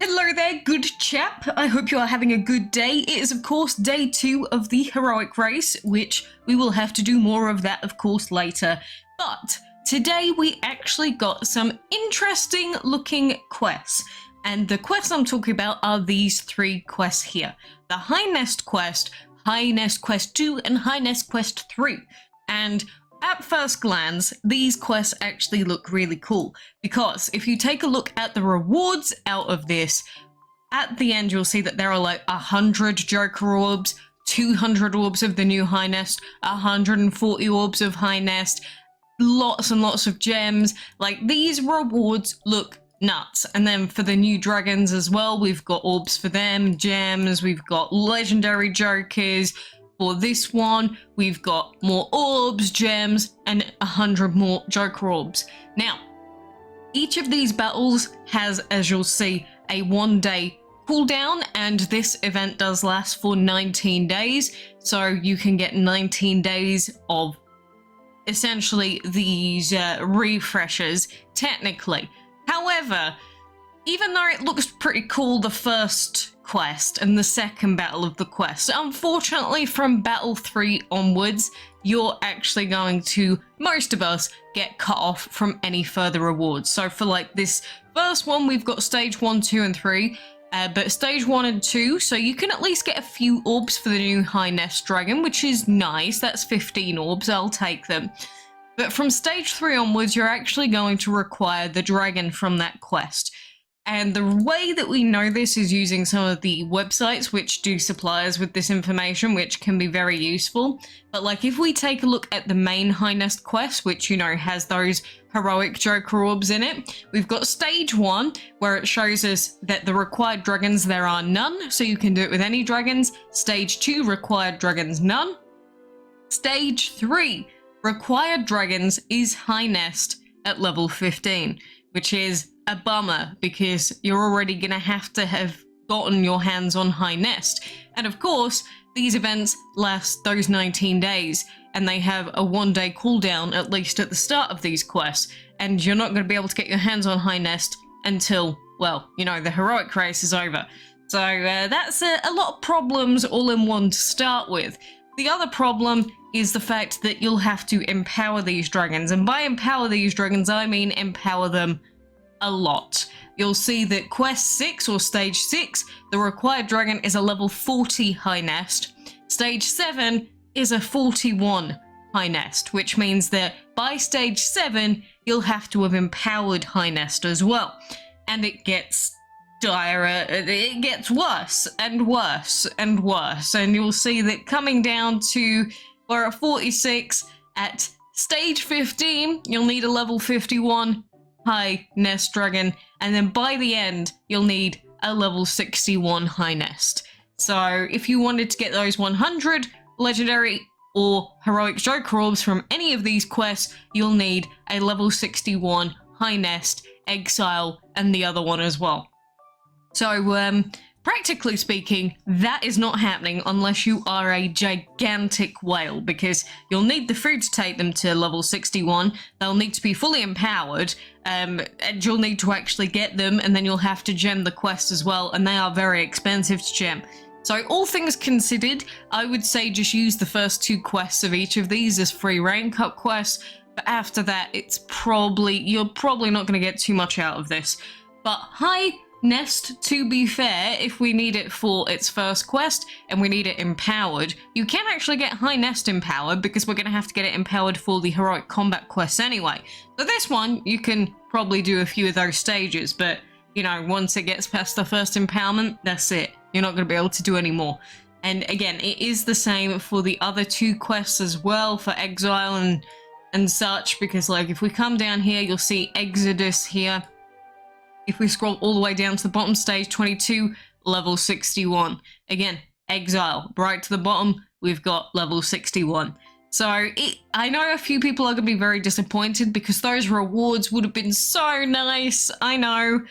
Hello there, good chap. I hope you are having a good day. It is, of course, day 2 of the heroic race, which we will have to do more of that, of course, later. But today we actually got some interesting looking quests. And the quests I'm talking about are these 3 quests here. The High Nest Quest, High Nest Quest 2, and High Nest Quest 3. And at first glance, these quests actually look really cool, because if you take a look at the rewards out of this, at the end you'll see that there are like 100 Joker orbs, 200 orbs of the new High Nest, 140 orbs of High Nest, lots and lots of gems. Like, these rewards look nuts. And then for the new dragons as well, we've got orbs for them, gems, we've got legendary Jokers. For this one, we've got more orbs, gems, and 100 more Joker orbs. Now, each of these battles has, as you'll see, a 1-day cooldown, and this event does last for 19 days. So you can get 19 days of essentially these refreshers, technically. However, even though it looks pretty cool, the first quest and the second battle of the quest, unfortunately from battle 3 onwards, you're actually going to, most of us, get cut off from any further rewards. So for like this first one, we've got stage 1, 2, and 3, but stage 1 and 2, so you can at least get a few orbs for the new High Nest Dragon, which is nice. That's 15 orbs, I'll take them. But from stage 3 onwards, you're actually going to require the dragon from that quest. And the way that we know this is using some of the websites which do supply us with this information, which can be very useful. But like, if we take a look at the main High Nest quest, which, you know, has those heroic Joker orbs in it, we've got stage 1, where it shows us that the required dragons, there are none, so you can do it with any dragons. Stage 2, required dragons, none. Stage 3, required dragons is High Nest at level 15, which is a bummer, because you're already going to have gotten your hands on High Nest. And of course, these events last those 19 days, and they have a 1-day cooldown, at least at the start of these quests, and you're not going to be able to get your hands on High Nest until, well, you know, the heroic race is over. So that's a lot of problems all in one to start with. The other problem is the fact that you'll have to empower these dragons, and by empower these dragons, I mean empower them a lot. You'll see that quest 6 or stage 6, the required dragon is a level 40 High Nest. Stage 7 is a 41 High Nest, which means that by stage 7, you'll have to have empowered High Nest as well. And it gets dire, it gets worse and worse and worse. And you'll see that coming down to, we're at 46, at stage 15, you'll need a level 51 High Nest Dragon, and then by the end, you'll need a level 61 High Nest. So if you wanted to get those 100 legendary or heroic Joker orbs from any of these quests, you'll need a level 61 High Nest, Eggsile, and the other one as well. So, practically speaking, that is not happening unless you are a gigantic whale, because you'll need the food to take them to level 61, they'll need to be fully empowered, and you'll need to actually get them, and then you'll have to gem the quest as well, and they are very expensive to gem. So all things considered, I would say just use the first 2 quests of each of these as free rank up quests, but after that, you're probably not going to get too much out of this. But High Nest, to be fair, if we need it for its first quest and we need it empowered, you can actually get High Nest empowered, because we're going to have to get it empowered for the heroic combat quests anyway. So this one, you can probably do a few of those stages, but, you know, once it gets past the first empowerment, that's it. You're not going to be able to do any more. And again, it is the same for the other 2 quests as well, for Eggsile and such, because like, if we come down here, you'll see Eggsodus here. If we scroll all the way down to the bottom, stage 22, level 61. Again, Eggsile, right to the bottom, we've got level 61. So I know a few people are going to be very disappointed, because those rewards would have been so nice. I know,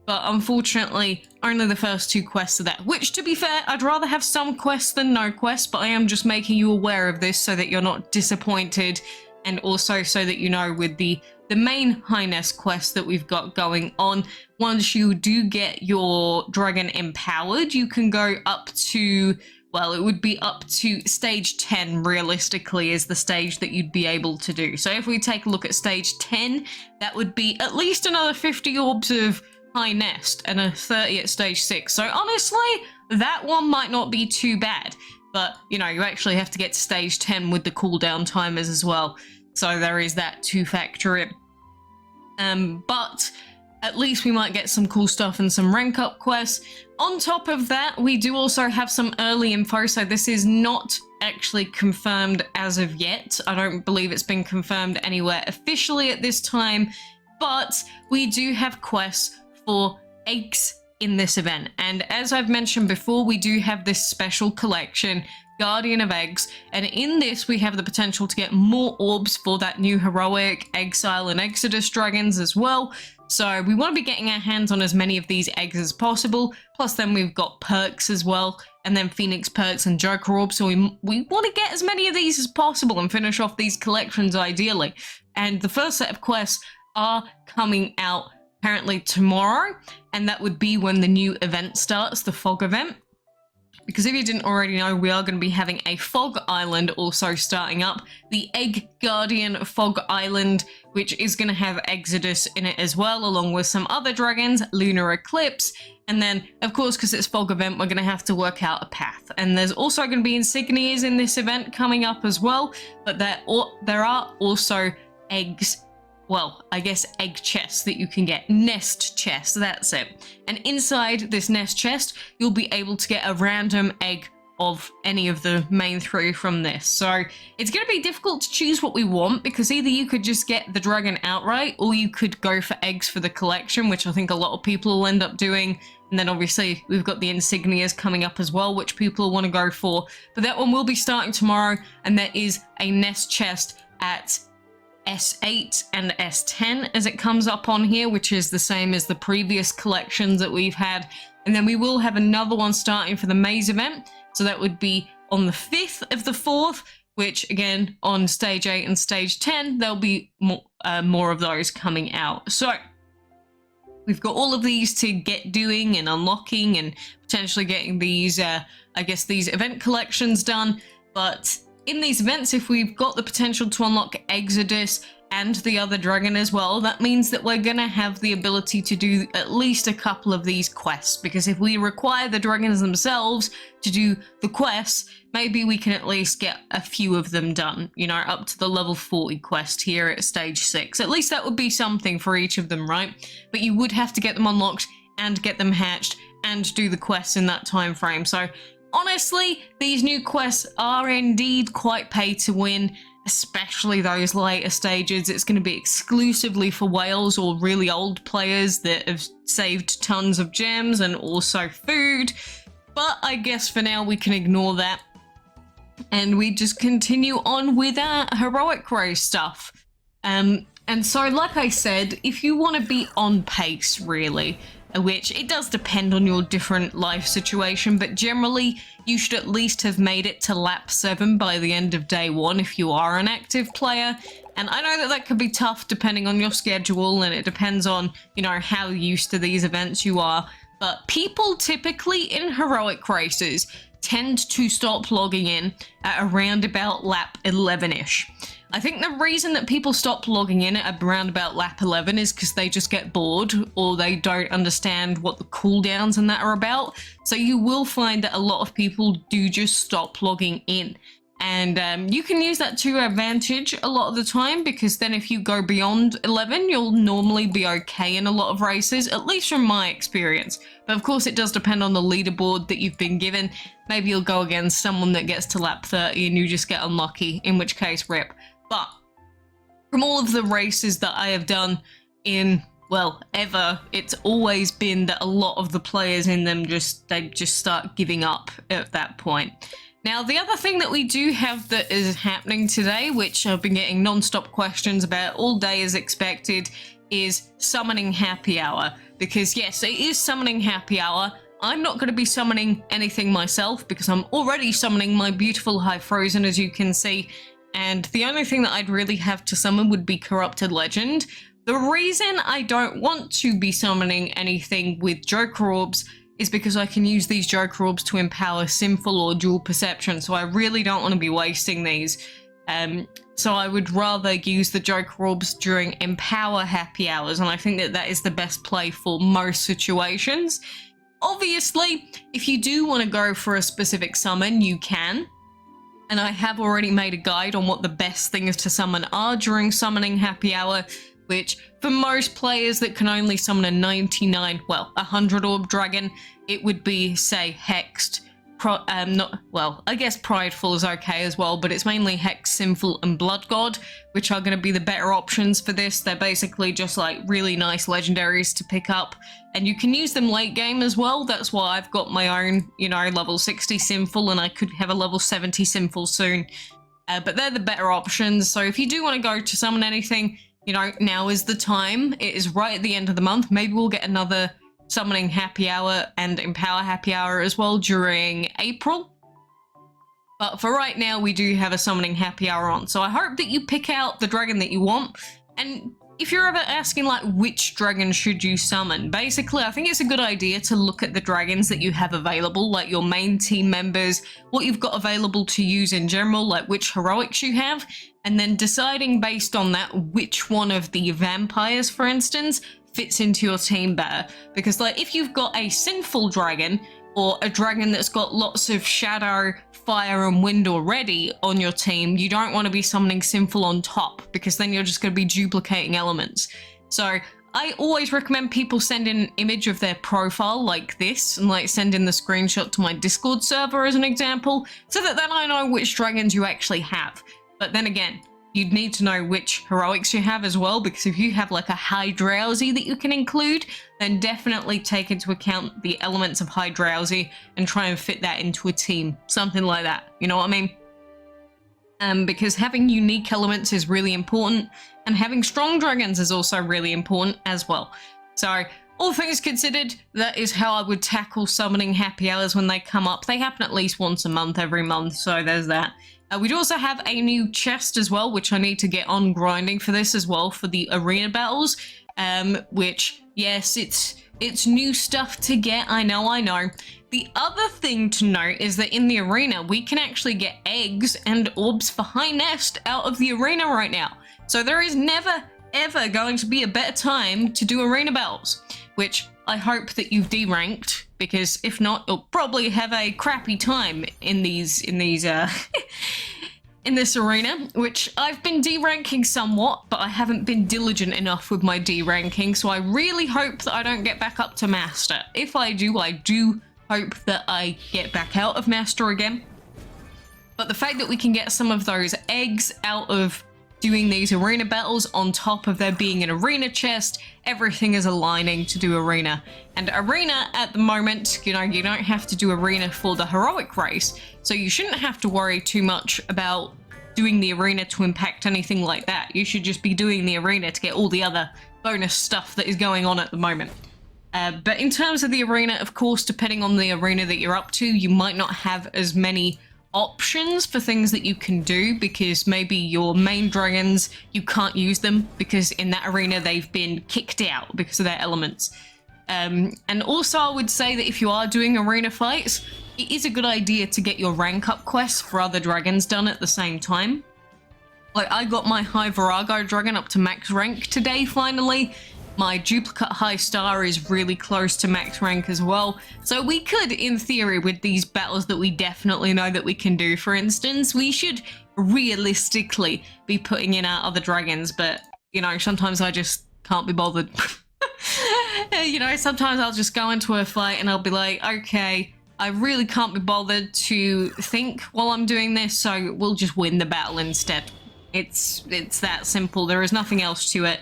but unfortunately, only the first 2 quests are there. Which, to be fair, I'd rather have some quests than no quests, but I am just making you aware of this so that you're not disappointed, and also so that you know with the the main Highness quest that we've got going on. Once you do get your dragon empowered, you can go up to, well, it would be up to stage 10 realistically is the stage that you'd be able to do. So if we take a look at stage 10, that would be at least another 50 orbs of High Nest and a 30 at stage 6. So honestly, that one might not be too bad. But, you know, you actually have to get to stage 10 with the cooldown timers as well. So there is that to factor in. But at least we might get some cool stuff and some rank up quests. On top of that, we do also have some early info. So this is not actually confirmed as of yet. I don't believe it's been confirmed anywhere officially at this time. But we do have quests for eggs in this event, and as I've mentioned before, we do have this special collection, Guardian of Eggs, and in this we have the potential to get more orbs for that new heroic Eggsile and Eggsodus dragons as well. So we want to be getting our hands on as many of these eggs as possible, plus then we've got perks as well, and then Phoenix perks and Joker orbs, so we want to get as many of these as possible and finish off these collections ideally. And the first set of quests are coming out apparently tomorrow, and that would be when the new event starts, the fog event. Because if you didn't already know, we are going to be having a fog island also starting up, the Egg Guardian Fog Island, which is going to have Eggsodus in it as well, along with some other dragons, Lunar Eclipse, and then of course because it's fog event we're going to have to work out a path. And there's also going to be insignias in this event coming up as well, but there are also eggs, well, I guess egg chests that you can get. Nest chests, that's it. And inside this nest chest, you'll be able to get a random egg of any of the main 3 from this. So it's going to be difficult to choose what we want, because either you could just get the dragon outright, or you could go for eggs for the collection, which I think a lot of people will end up doing. And then obviously we've got the insignias coming up as well, which people want to go for. But that one will be starting tomorrow, and there is a nest chest at S8 and S10 as it comes up on here, which is the same as the previous collections that we've had. And then we will have another one starting for the maze event, so that would be on the 5th of the 4th, which again on stage 8 and stage 10 there'll be more of those coming out. So we've got all of these to get doing and unlocking and potentially getting these I guess these event collections done. But in these events, if we've got the potential to unlock Eggsodus and the other dragon as well, that means that we're gonna have the ability to do at least a couple of these quests, because if we require the dragons themselves to do the quests, maybe we can at least get a few of them done, you know, up to the level 40 quest here at stage 6. At least that would be something for each of them, right? But you would have to get them unlocked and get them hatched and do the quests in that time frame. So honestly, these new quests are indeed quite pay to win, especially those later stages. It's going to be exclusively for whales or really old players that have saved tons of gems and also food. But I guess for now we can ignore that, and we just continue on with our heroic race stuff. And so like I said, if you want to be on pace really, which it does depend on your different life situation, but generally you should at least have made it to lap 7 by the end of day 1 if you are an active player. And I know that that could be tough depending on your schedule, and it depends on, you know, how used to these events you are. But people typically in heroic races tend to stop logging in at around about lap 11-ish. I think the reason that people stop logging in at around about lap 11 is because they just get bored, or they don't understand what the cooldowns and that are about. So you will find that a lot of people do just stop logging in. And you can use that to your advantage a lot of the time, because then if you go beyond 11, you'll normally be okay in a lot of races, at least from my experience. But of course it does depend on the leaderboard that you've been given. Maybe you'll go against someone that gets to lap 30 and you just get unlucky, in which case rip. But from all of the races that I have done in, well, ever, it's always been that a lot of the players in them they just start giving up at that point. Now, the other thing that we do have that is happening today, which I've been getting non-stop questions about all day as expected, is summoning happy hour. Because yes, it is summoning happy hour. I'm not going to be summoning anything myself because I'm already summoning my beautiful High Frozen, as you can see. and the only thing that I'd really have to summon would be Corrupted Legend. The reason I don't want to be summoning anything with Joker Orbs is because I can use these Joker Orbs to empower Sinful or Dual Perception, so I really don't want to be wasting these. So I would rather use the Joker Orbs during Empower Happy Hours, and I think that that is the best play for most situations. Obviously, if you do want to go for a specific summon, you can. And I have already made a guide on what the best things to summon are during summoning Happy Hour, which for most players that can only summon a 100 orb dragon, it would be, say, Hexed. I guess Prideful is okay as well, but it's mainly Hex, Sinful, and Blood God, which are going to be the better options for this. They're basically just like really nice legendaries to pick up, and you can use them late game as well. That's why I've got my own, level 60 Sinful, and I could have a level 70 Sinful soon. But they're the better options, so if you do want to go to summon anything, now is the time. It is right at the end of the month. Maybe we'll get another Summoning Happy Hour and Empower Happy Hour as well during April. But for right now, we do have a Summoning Happy Hour on. So I hope that you pick out the dragon that you want. And if you're ever asking, like, which dragon should you summon? Basically, I think it's a good idea to look at the dragons that you have available, like your main team members, what you've got available to use in general, like which heroics you have, and then deciding based on that which one of the vampires, for instance, fits into your team better. Because, like, if you've got a Sinful dragon or a dragon that's got lots of shadow, fire, and wind already on your team, you don't want to be summoning Sinful on top, because then you're just going to be duplicating elements. So I always recommend people send in an image of their profile like this, and like send in the screenshot to my Discord server as an example, so that then I know which dragons you actually have. But then again, you'd need to know which heroics you have as well, because if you have like a High Drowsy that you can include, then definitely take into account the elements of High Drowsy and try and fit that into a team. Something like that, you know what I mean? Because having unique elements is really important, and having strong dragons is also really important as well. So, all things considered, that is how I would tackle summoning Happy Hours when they come up. They happen at least once a month, every month, so there's that. We do also have a new chest as well, which I need to get on grinding for this as well, for the arena battles, which, yes, it's new stuff to get, I know. The other thing to note is that in the arena, we can actually get eggs and orbs for High Nest out of the arena right now. So there is never, ever going to be a better time to do arena battles, which I hope that you've D-ranked, because if not, you'll probably have a crappy time in these in this arena, which I've been D-ranking somewhat, but I haven't been diligent enough with my D-ranking, so I really hope that I don't get back up to Master. If I do hope that I get back out of Master again. But the fact that we can get some of those eggs out of doing these arena battles on top of there being an arena chest, everything is aligning to do arena. And arena at the moment, you don't have to do arena for the heroic race, so you shouldn't have to worry too much about doing the arena to impact anything like that. You should just be doing the arena to get all the other bonus stuff that is going on at the moment. But in terms of the arena, of course, depending on the arena that you're up to, you might not have as many options for things that you can do, because maybe your main dragons, you can't use them because in that arena they've been kicked out because of their elements. And also I would say that if you are doing arena fights, it is a good idea to get your rank up quests for other dragons done at the same time. Like, I got my High Virago dragon up to max rank today finally. My duplicate High Star is really close to max rank as well. So we could, in theory, with these battles that we definitely know that we can do, for instance, we should realistically be putting in our other dragons, but, sometimes I just can't be bothered. Sometimes I'll just go into a fight and I'll be like, okay, I really can't be bothered to think while I'm doing this, so we'll just win the battle instead. It's that simple. There is nothing else to it.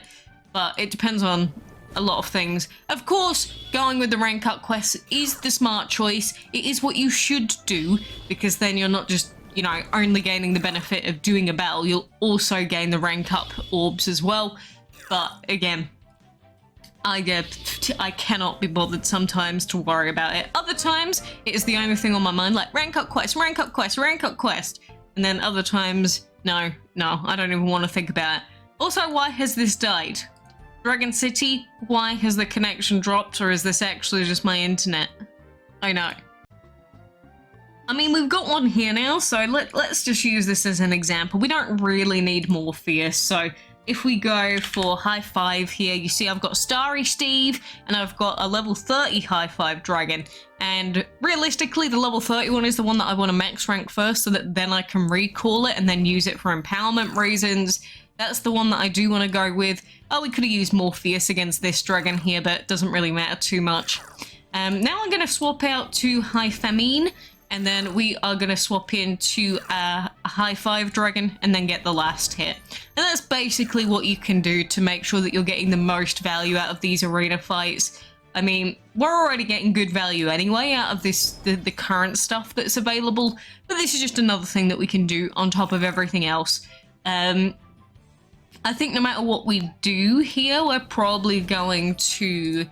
But it depends on a lot of things. Of course, going with the rank up quests is the smart choice. It is what you should do, because then you're not just, only gaining the benefit of doing a battle. You'll also gain the rank up orbs as well. But again, I cannot be bothered sometimes to worry about it. Other times, it is the only thing on my mind, like rank up quest, rank up quest, rank up quest. and then other times, no, I don't even want to think about it. Also, why has this died? Dragon City, why has the connection dropped, or is this actually just my internet? I know. I mean, we've got one here now, so let's just use this as an example. We don't really need more fierce, so if we go for high 5 here, you see I've got Starry Steve, and I've got a level 30 high 5 dragon, and realistically the level 30 one is the one that I want to max rank first, so that then I can recall it and then use it for empowerment reasons. That's the one that I do want to go with. Oh, we could have used more fierce against this dragon here, but it doesn't really matter too much. Now I'm going to swap out to high famine, and then we are going to swap into a high 5 dragon and then get the last hit. And that's basically what you can do to make sure that you're getting the most value out of these arena fights. I mean, we're already getting good value anyway out of the current stuff that's available, but this is just another thing that we can do on top of everything else. I think no matter what we do here, we're probably going to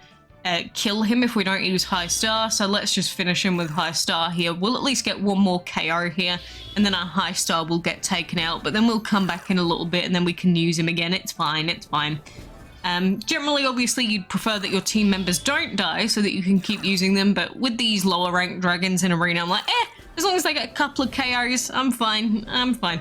kill him if we don't use high star, so let's just finish him with high star here. We'll at least get one more KO here, and then our high star will get taken out, but then we'll come back in a little bit and then we can use him again. It's fine, it's fine. Generally, obviously, you'd prefer that your team members don't die so that you can keep using them, but with these lower ranked dragons in arena, I'm like, as long as they get a couple of KOs, I'm fine, I'm fine.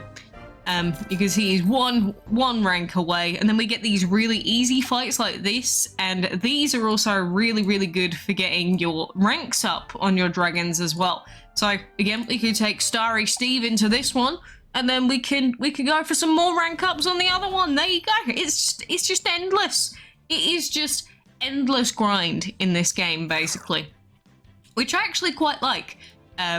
You can see he's one rank away, and then we get these really easy fights like this, and these are also really, really good for getting your ranks up on your dragons as well. So again, we could take Starry Steve into this one, and then we can go for some more rank ups on the other one. There you go. It's just endless. It is just endless grind in this game, basically, which I actually quite like.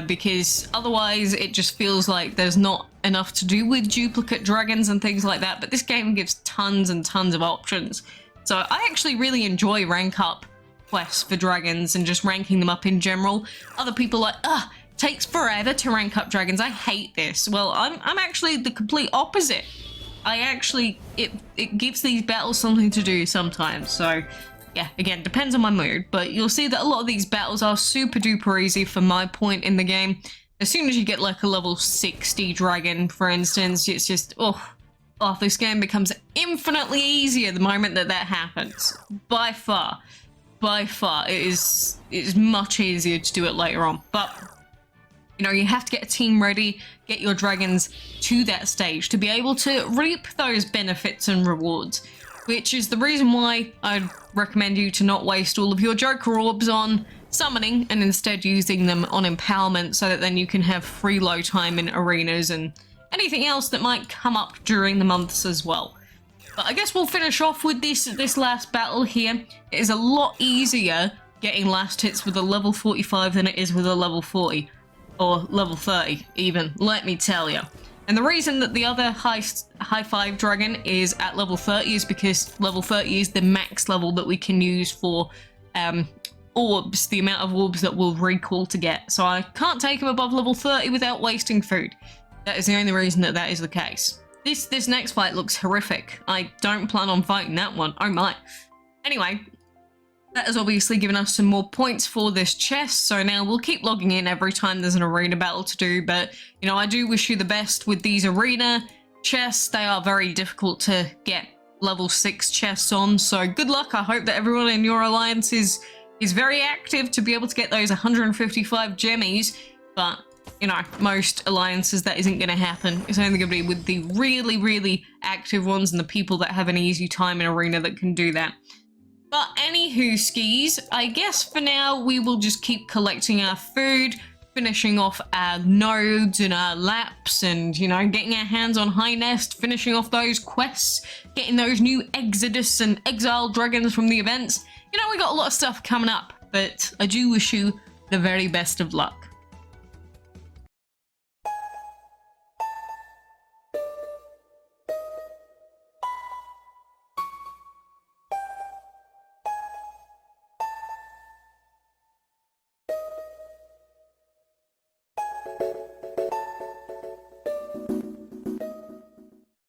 Because otherwise it just feels like there's not enough to do with duplicate dragons and things like that, but this game gives tons and tons of options. So I actually really enjoy rank up quests for dragons and just ranking them up in general. Other people are like, takes forever to rank up dragons, I hate this. Well, I'm actually the complete opposite. It gives these battles something to do sometimes, so yeah, again, depends on my mood, but you'll see that a lot of these battles are super duper easy for my point in the game. As soon as you get like a level 60 dragon, for instance, it's just, this game becomes infinitely easier the moment that happens. By far, it is much easier to do it later on. But, you know, you have to get a team ready, get your dragons to that stage to be able to reap those benefits and rewards. Which is the reason why I'd recommend you to not waste all of your Joker orbs on summoning and instead using them on empowerment, so that then you can have free low time in arenas and anything else that might come up during the months as well. But I guess we'll finish off with this last battle here. It is a lot easier getting last hits with a level 45 than it is with a level 40. Or level 30 even, let me tell you. And the reason that the other high 5 dragon is at level 30 is because level 30 is the max level that we can use for orbs, the amount of orbs that we'll recall to get. So I can't take him above level 30 without wasting food. That is the only reason that is the case. This next fight looks horrific. I don't plan on fighting that one. Oh my. Anyway, that has obviously given us some more points for this chest, so now we'll keep logging in every time there's an arena battle to do, but, you know, I do wish you the best with these arena chests. They are very difficult to get level 6 chests on, so good luck. I hope that everyone in your alliance is very active to be able to get those 155 gemmies, but, you know, most alliances that isn't going to happen. It's only going to be with the really, really active ones and the people that have an easy time in arena that can do that. But anywho skis, I guess for now we will just keep collecting our food, finishing off our nodes and our laps, and, you know, getting our hands on High Nest, finishing off those quests, getting those new Eggsodus and Exile dragons from the events. You know, we got a lot of stuff coming up, but I do wish you the very best of luck.